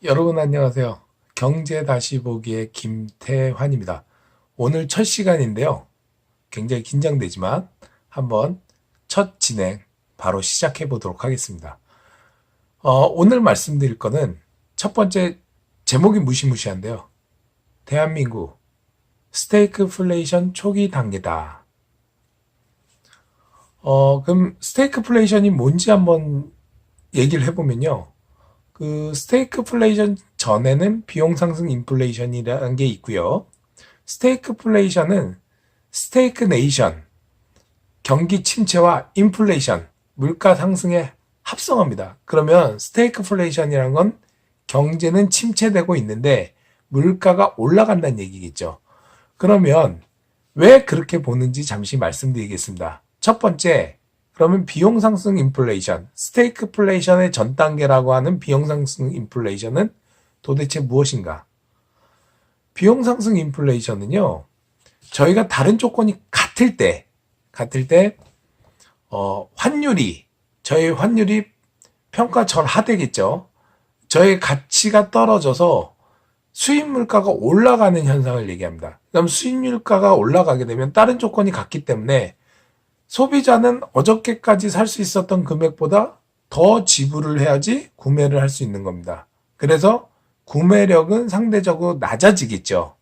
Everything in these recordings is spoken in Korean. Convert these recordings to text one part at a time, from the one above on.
여러분 안녕하세요. 경제 다시 보기의 김태환입니다. 오늘 첫 시간인데요. 굉장히 긴장되지만 한번 첫 진행 바로 시작해 보도록 하겠습니다. 오늘 말씀드릴 거는 첫 번째 제목이 무시무시한데요. 대한민국 스테이크플레이션 초기 단계다. 그럼 스테이크플레이션이 뭔지 한번 얘기를 해보면요. 그 스테이크플레이션 전에는 비용 상승 인플레이션이라는 게 있고요. 스테이크플레이션은 스테이크네이션, 경기 침체와 인플레이션, 물가 상승의 합성어입니다. 그러면 스테이크플레이션이라는 건 경제는 침체되고 있는데 물가가 올라간다는 얘기겠죠. 그러면 왜 그렇게 보는지 잠시 말씀드리겠습니다. 첫 번째, 그러면 비용 상승 인플레이션, 스테이크플레이션의 전 단계라고 하는 비용 상승 인플레이션은 도대체 무엇인가? 비용 상승 인플레이션은요, 저희가 다른 조건이 같을 때, 저희 환율이 평가절하되겠죠. 저희 가치가 떨어져서 수입 물가가 올라가는 현상을 얘기합니다. 그럼 수입 물가가 올라가게 되면 다른 조건이 같기 때문에 소비자는 어저께까지 살 수 있었던 금액보다 더 지불을 해야지 구매를 할 수 있는 겁니다. 그래서 구매력은 상대적으로 낮아지겠죠.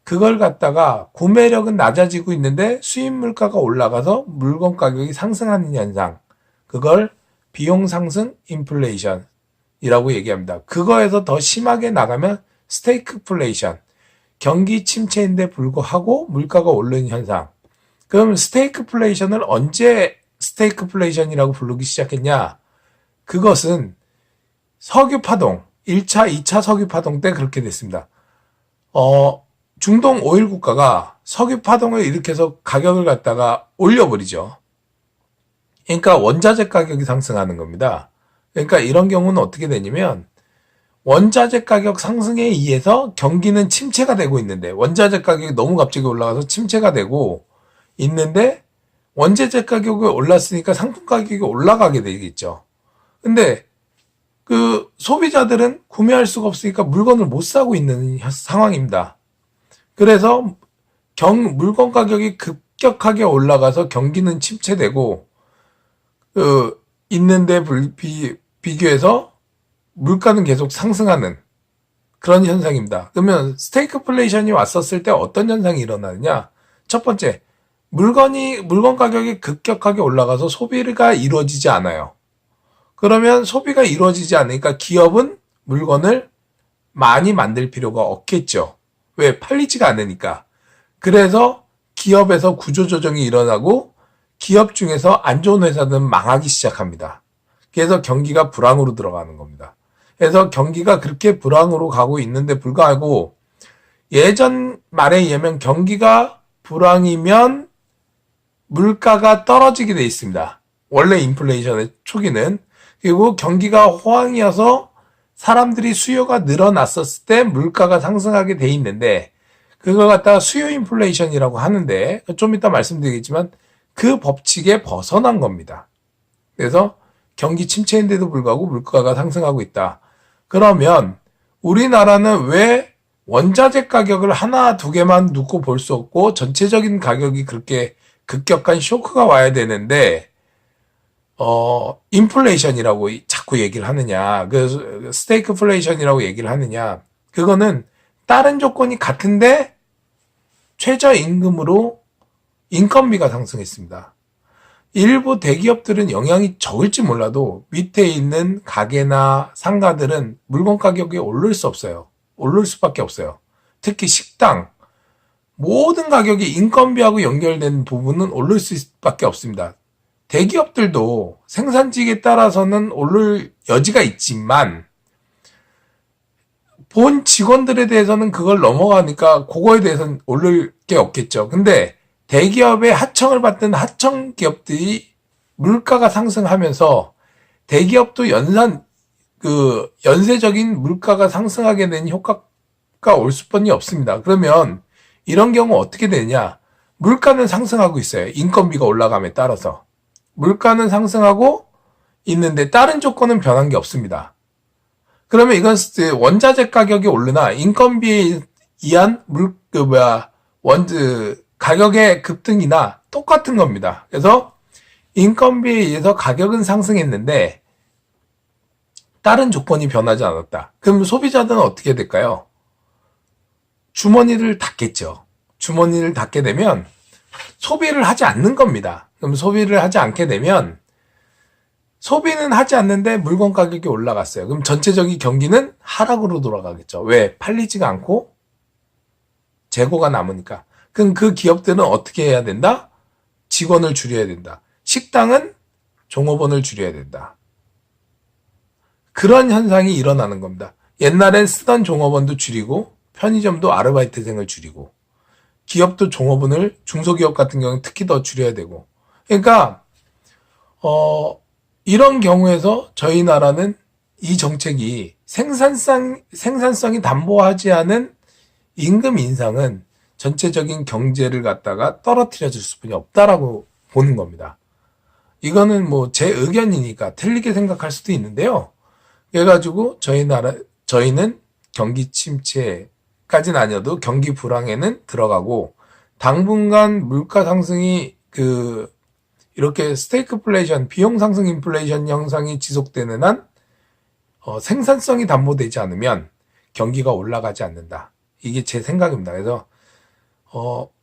그걸 갖다가 구매력은 낮아지고 있는데 수입 물가가 올라가서 물건 가격이 상승하는 현상. 그걸 비용 상승 인플레이션이라고 얘기합니다. 그거에서 더 심하게 나가면 스테이크플레이션. 경기 침체인데 불구하고 물가가 오르는 현상. 그럼 스테이크플레이션을 언제 스테이크플레이션이라고 부르기 시작했냐? 그것은 석유 파동, 1차, 2차 석유 파동 때 그렇게 됐습니다. 중동 오일 국가가 석유 파동을 일으켜서 가격을 갖다가 올려버리죠. 그러니까 원자재 가격이 상승하는 겁니다. 그러니까 이런 경우는 어떻게 되냐면 원자재 가격 상승에 의해서 경기는 침체가 되고 있는데 원자재 가격이 너무 갑자기 올라가서 침체가 되고 있는데 원재재 가격이 올랐으니까 상품 가격이 올라가게 되겠죠. 근데 그 소비자들은 구매할 수가 없으니까 물건을 못 사고 있는 상황입니다. 그래서 물건 가격이 급격하게 올라가서 경기는 침체되고 있는데 비교해서 물가는 계속 상승하는 그런 현상입니다. 그러면 스테이크플레이션이 왔었을 때 어떤 현상이 일어나느냐? 첫 번째, 물건 가격이 급격하게 올라가서 소비가 이루어지지 않아요. 그러면 소비가 이루어지지 않으니까 기업은 물건을 많이 만들 필요가 없겠죠. 왜? 팔리지가 않으니까. 그래서 기업에서 구조조정이 일어나고 기업 중에서 안 좋은 회사들은 망하기 시작합니다. 그래서 경기가 불황으로 들어가는 겁니다. 그래서 경기가 그렇게 불황으로 가고 있는데 불구하고 예전 말에 의하면 경기가 불황이면 물가가 떨어지게 돼 있습니다. 원래 인플레이션의 초기는. 그리고 경기가 호황이어서 사람들이 수요가 늘어났었을 때 물가가 상승하게 돼 있는데 그걸 갖다가 수요 인플레이션이라고 하는데 좀 이따 말씀드리겠지만 그 법칙에 벗어난 겁니다. 그래서 경기 침체인데도 불구하고 물가가 상승하고 있다. 그러면 우리나라는 왜 원자재 가격을 하나 두 개만 놓고 볼 수 없고 전체적인 가격이 그렇게 급격한 쇼크가 와야 되는데 인플레이션이라고 자꾸 얘기를 하느냐, 그 스테이크플레이션이라고 얘기를 하느냐, 그거는 다른 조건이 같은데 최저임금으로 인건비가 상승했습니다. 일부 대기업들은 영향이 적을지 몰라도 밑에 있는 가게나 상가들은 물건 가격이 오를 수 없어요. 오를 수밖에 없어요. 특히 식당, 모든 가격이 인건비하고 연결된 부분은 오를 수밖에 없습니다. 대기업들도 생산직에 따라서는 오를 여지가 있지만 본 직원들에 대해서는 그걸 넘어가니까 그거에 대해서는 오를 게 없겠죠. 근데 대기업의 하청을 받던 하청 기업들이 물가가 상승하면서 대기업도 연쇄적인 물가가 상승하게 되는 효과가 올 수뿐이 없습니다. 그러면 이런 경우 어떻게 되냐? 물가는 상승하고 있어요. 인건비가 올라감에 따라서. 물가는 상승하고 있는데 다른 조건은 변한 게 없습니다. 그러면 이건 원자재 가격이 오르나 인건비에 의한 가격의 급등이나 똑같은 겁니다. 그래서 인건비에 의해서 가격은 상승했는데 다른 조건이 변하지 않았다. 그럼 소비자들은 어떻게 될까요? 주머니를 닫겠죠. 주머니를 닫게 되면 소비를 하지 않는 겁니다. 그럼 소비를 하지 않게 되면 소비는 하지 않는데 물건 가격이 올라갔어요. 그럼 전체적인 경기는 하락으로 돌아가겠죠. 왜? 팔리지가 않고 재고가 남으니까. 그럼 그 기업들은 어떻게 해야 된다? 직원을 줄여야 된다. 식당은 종업원을 줄여야 된다. 그런 현상이 일어나는 겁니다. 옛날엔 쓰던 종업원도 줄이고 편의점도 아르바이트생을 줄이고 기업도 종업원을 중소기업 같은 경우는 특히 더 줄여야 되고 그러니까 이런 경우에서 저희 나라는 이 정책이 생산성이 담보하지 않은 임금 인상은 전체적인 경제를 갖다가 떨어뜨려 줄 수뿐이 없다라고 보는 겁니다. 이거는 뭐 제 의견이니까 틀리게 생각할 수도 있는데요. 그래가지고 저희는 경기 침체까지는 아니어도 경기 불황에는 들어가고 당분간 물가 상승이 이렇게 스태그플레이션, 비용 상승 인플레이션 현상이 지속되는 한 생산성이 담보되지 않으면 경기가 올라가지 않는다. 이게 제 생각입니다. 그래서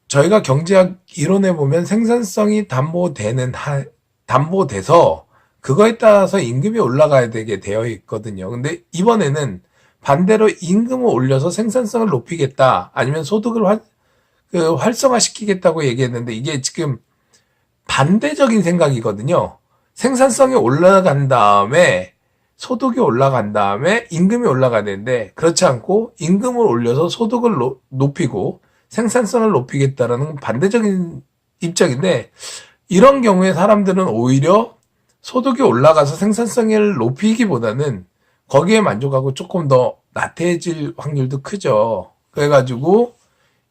저희가 경제학 이론에 보면 생산성이 담보돼서 그거에 따라서 임금이 올라가야 되게 되어 있거든요. 근데 이번에는 반대로 임금을 올려서 생산성을 높이겠다, 아니면 소득을 활성화시키겠다고 얘기했는데 이게 지금 반대적인 생각이거든요. 생산성이 올라간 다음에 소득이 올라간 다음에 임금이 올라가야 되는데 그렇지 않고 임금을 올려서 소득을 높이고 생산성을 높이겠다라는 반대적인 입장인데 이런 경우에 사람들은 오히려 소득이 올라가서 생산성을 높이기보다는 거기에 만족하고 조금 더 나태해질 확률도 크죠. 그래가지고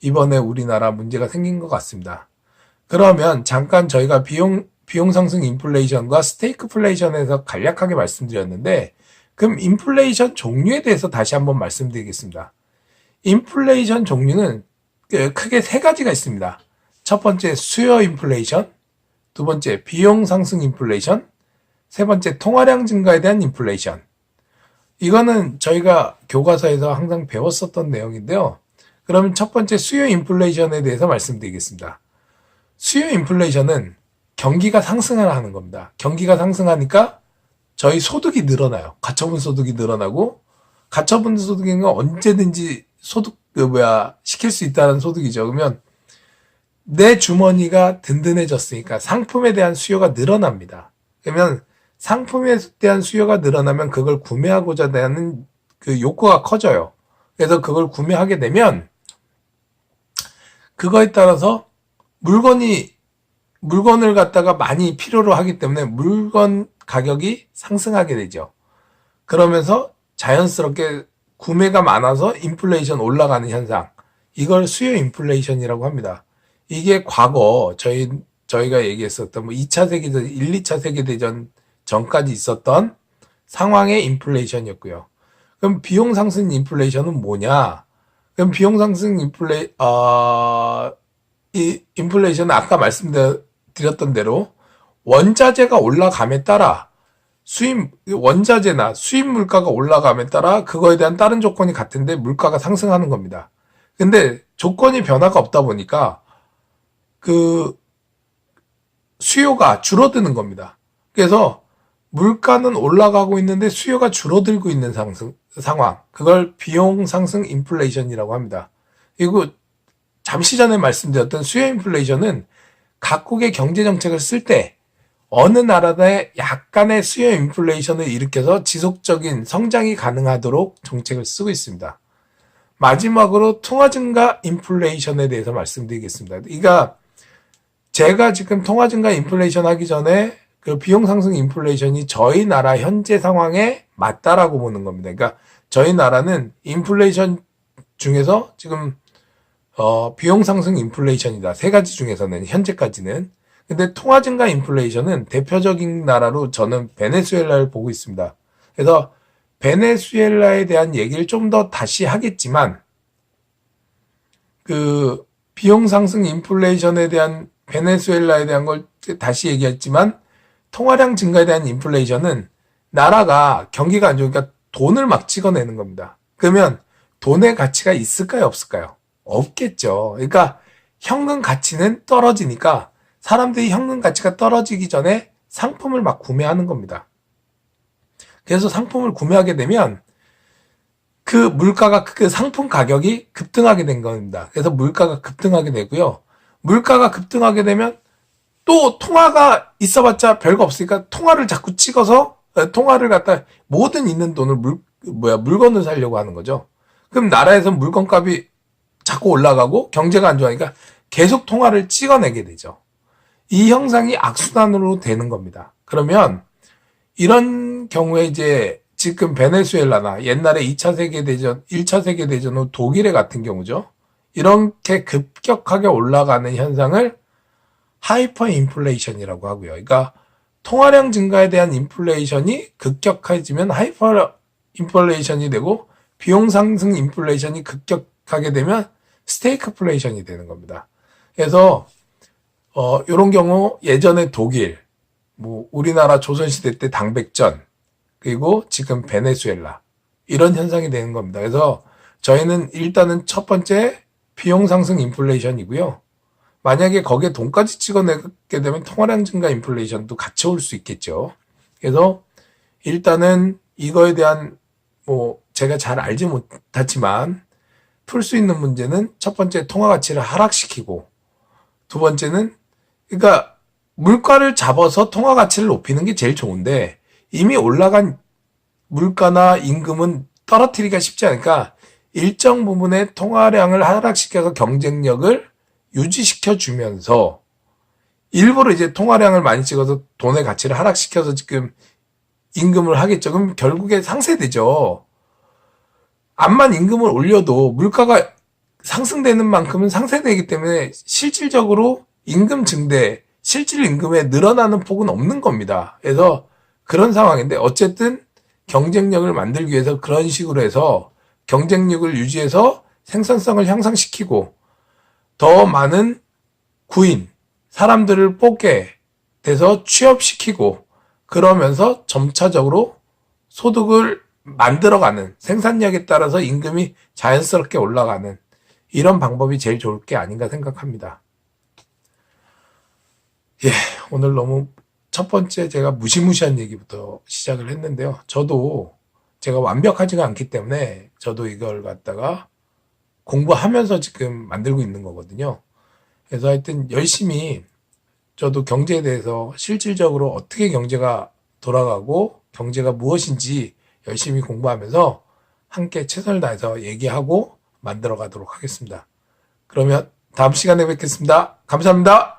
이번에 우리나라 문제가 생긴 것 같습니다. 그러면 잠깐 저희가 비용 상승 인플레이션과 스테이크플레이션에서 간략하게 말씀드렸는데 그럼 인플레이션 종류에 대해서 다시 한번 말씀드리겠습니다. 인플레이션 종류는 크게 세 가지가 있습니다. 첫 번째 수요 인플레이션, 두 번째 비용 상승 인플레이션, 세 번째 통화량 증가에 대한 인플레이션. 이거는 저희가 교과서에서 항상 배웠었던 내용인데요. 그러면 첫 번째 수요 인플레이션에 대해서 말씀드리겠습니다. 수요 인플레이션은 경기가 상승을 하는 겁니다. 경기가 상승하니까 저희 소득이 늘어나요. 가처분 소득이 늘어나고 가처분 소득인 건 언제든지 시킬 수 있다는 소득이죠. 그러면 내 주머니가 든든해졌으니까 상품에 대한 수요가 늘어납니다. 그러면 상품에 대한 수요가 늘어나면 그걸 구매하고자 하는 그 욕구가 커져요. 그래서 그걸 구매하게 되면 그거에 따라서 물건을 갖다가 많이 필요로 하기 때문에 물건 가격이 상승하게 되죠. 그러면서 자연스럽게 구매가 많아서 인플레이션 올라가는 현상. 이걸 수요 인플레이션이라고 합니다. 이게 과거 저희가 얘기했었던 2차 세계대전, 1, 2차 세계대전 전까지 있었던 상황의 인플레이션이었고요. 그럼 비용 상승 인플레이션은 뭐냐? 그럼 비용 상승 인플레이션은 아까 말씀드렸던 대로 원자재가 올라감에 따라 원자재나 수입 물가가 올라감에 따라 그거에 대한 다른 조건이 같은데 물가가 상승하는 겁니다. 근데 조건이 변화가 없다 보니까 수요가 줄어드는 겁니다. 그래서 물가는 올라가고 있는데 수요가 줄어들고 있는 상황. 그걸 비용 상승 인플레이션이라고 합니다. 그리고 잠시 전에 말씀드렸던 수요 인플레이션은 각국의 경제 정책을 쓸 때 어느 나라에 약간의 수요 인플레이션을 일으켜서 지속적인 성장이 가능하도록 정책을 쓰고 있습니다. 마지막으로 통화 증가 인플레이션에 대해서 말씀드리겠습니다. 그러니까 제가 지금 통화 증가 인플레이션 하기 전에 그 비용 상승 인플레이션이 저희 나라 현재 상황에 맞다라고 보는 겁니다. 그러니까 저희 나라는 인플레이션 중에서 지금 비용 상승 인플레이션이다. 세 가지 중에서는 현재까지는. 근데 통화 증가 인플레이션은 대표적인 나라로 저는 베네수엘라를 보고 있습니다. 그래서 베네수엘라에 대한 얘기를 좀 더 다시 하겠지만, 그 비용 상승 인플레이션에 대한 베네수엘라에 대한 걸 다시 얘기했지만, 통화량 증가에 대한 인플레이션은 나라가 경기가 안 좋으니까 돈을 막 찍어내는 겁니다. 그러면 돈의 가치가 있을까요, 없을까요? 없겠죠. 그러니까 현금 가치는 떨어지니까 사람들이 현금 가치가 떨어지기 전에 상품을 막 구매하는 겁니다. 그래서 상품을 구매하게 되면 그 물가가, 그 상품 가격이 급등하게 된 겁니다. 그래서 물가가 급등하게 되고요. 물가가 급등하게 되면 또 통화가 있어봤자 별거 없으니까 통화를 자꾸 찍어서 통화를 갖다 모든 있는 돈을 물건을 사려고 하는 거죠. 그럼 나라에서 물건값이 자꾸 올라가고 경제가 안 좋아하니까 계속 통화를 찍어내게 되죠. 이 형상이 악순환으로 되는 겁니다. 그러면 이런 경우에 이제 지금 베네수엘라나 옛날에 2차 세계대전, 1차 세계대전 후 독일의 같은 경우죠. 이렇게 급격하게 올라가는 현상을 하이퍼 인플레이션이라고 하고요. 그러니까 통화량 증가에 대한 인플레이션이 급격해지면 하이퍼 인플레이션이 되고 비용 상승 인플레이션이 급격하게 되면 스테이크플레이션이 되는 겁니다. 그래서 이런 경우 예전에 독일, 뭐 우리나라 조선시대 때 당백전, 그리고 지금 베네수엘라 이런 현상이 되는 겁니다. 그래서 저희는 일단은 첫 번째 비용 상승 인플레이션이고요. 만약에 거기에 돈까지 찍어내게 되면 통화량 증가 인플레이션도 같이 올 수 있겠죠. 그래서 일단은 이거에 대한 뭐 제가 잘 알지 못하지만 풀 수 있는 문제는 첫 번째 통화 가치를 하락시키고, 두 번째는 그러니까 물가를 잡아서 통화 가치를 높이는 게 제일 좋은데 이미 올라간 물가나 임금은 떨어뜨리기가 쉽지 않으니까 일정 부분의 통화량을 하락시켜서 경쟁력을 유지시켜 주면서 일부러 이제 통화량을 많이 찍어서 돈의 가치를 하락시켜서 지금 임금을 하겠죠. 그럼 결국에 상쇄되죠. 암만 임금을 올려도 물가가 상승되는 만큼은 상쇄되기 때문에 실질적으로 임금 증대, 실질 임금에 늘어나는 폭은 없는 겁니다. 그래서 그런 상황인데 어쨌든 경쟁력을 만들기 위해서 그런 식으로 해서 경쟁력을 유지해서 생산성을 향상시키고 더 많은 구인, 사람들을 뽑게 돼서 취업시키고 그러면서 점차적으로 소득을 만들어가는, 생산력에 따라서 임금이 자연스럽게 올라가는 이런 방법이 제일 좋을 게 아닌가 생각합니다. 예, 오늘 너무 첫 번째 제가 무시무시한 얘기부터 시작을 했는데요. 저도 제가 완벽하지가 않기 때문에 저도 이걸 갖다가 공부하면서 지금 만들고 있는 거거든요. 그래서 하여튼 열심히 저도 경제에 대해서 실질적으로 어떻게 경제가 돌아가고 경제가 무엇인지 열심히 공부하면서 함께 최선을 다해서 얘기하고 만들어 가도록 하겠습니다. 그러면 다음 시간에 뵙겠습니다. 감사합니다.